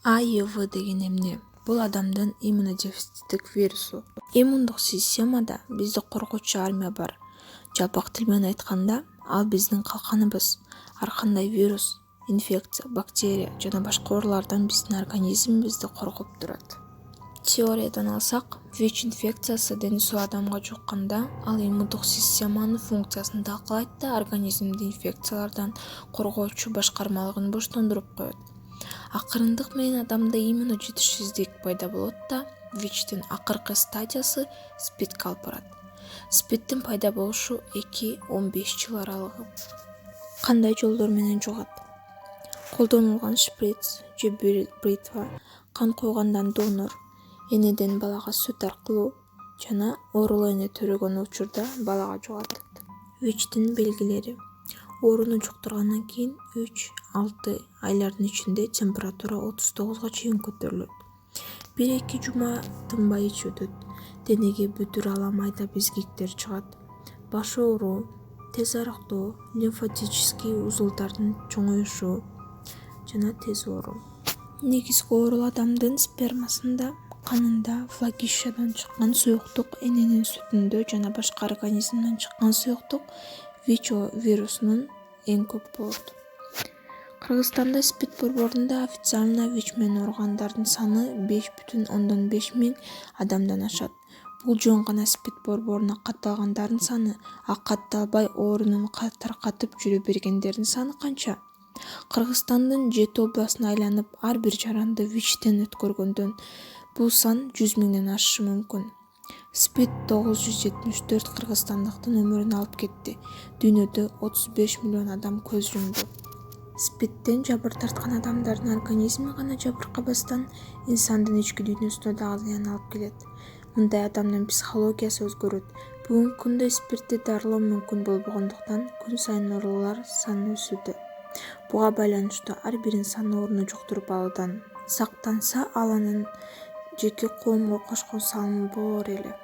АИВ деген эмне? Бул адамдын иммунодефициттик вирусу. Иммундук системада бизди коргоочу армия бар. Жалпак тил менен айтканда, ал биздин калканыбыз. Ар кандай вирус, инфекция, бактерия жана башка оорулардан биздин организмибизди коргоп турат. Теориядан алсак, ВИЧ инфекциясы дени суу адамга жукканда, ал иммундук системанын функциясын талкалайт да организмди инфекциялардан коргоочу башкармалыгын боштондуруп коет. Акырындык менен адамда иммуножетишсиздик пайда болот да ВИЧтин акыркы стадиясы СПИДке алып барат. СПИДтин пайда болушу 2-15 жыл аралыгы. Кандай жолдор менен жугат? Колдонулган шприц же бритва, кан койгондан донор, энеден балага сүт аркылуу жана оорулуу эне төрөгөн учурда балага жугат. ВИЧтин белгилери: ооруну жуктургандан кийин 3-6 айлардын ичинде температура 39 чейин көтөрүлөт. 1-2 жума тынбай ичүүдө денеге бүтүр ала майда безгектер чыгат. Баш ооруу, тез арыктоо, лимфатический узулдардын чоңоюшу жана тез ооруу. Негизги оору адамдын спермасында, канында, влагишадан чыккан суюктук, эненин сүтүндө жана башка организмден чыккан суюктук ВИЧ вирусунун эң көп болот. Кыргызстанда СПИД борборунда официально ВИЧ менен ооругандардын саны 5,5 миң адамдан ашат. Бул жөн гана СПИД борборуна катталгандардын саны, а катталбай оорунун таркатып жүрө бергендердин саны канча? Кыргызстандын 7 областын айланып, ар бир жаранды ВИЧтен өткөргөндөн бул сан 100 миңден ашышы мүмкүн. СПИД 974 кыргызстандыктын өмүрүн алып кетти. Дүйнөдө 35 миллион адам көз жумду. СПИДтен жабыр тарткан адамдардын организми гана жабыркабастан, инсандын ички дүйнөсүнө дагы зыян алып келет. Мындай адамдын психологиясы өзгөрөт. Бүгүнкү күндө СПИДти дарылоо мүмкүн болбогондуктан күн сайын оорулар саны өсүүдө. Буга байланыштуу ар бир инсан ооруну жуктуруп алуудан сактанса, ал анын жеке коомго кошкон салымы болор эле.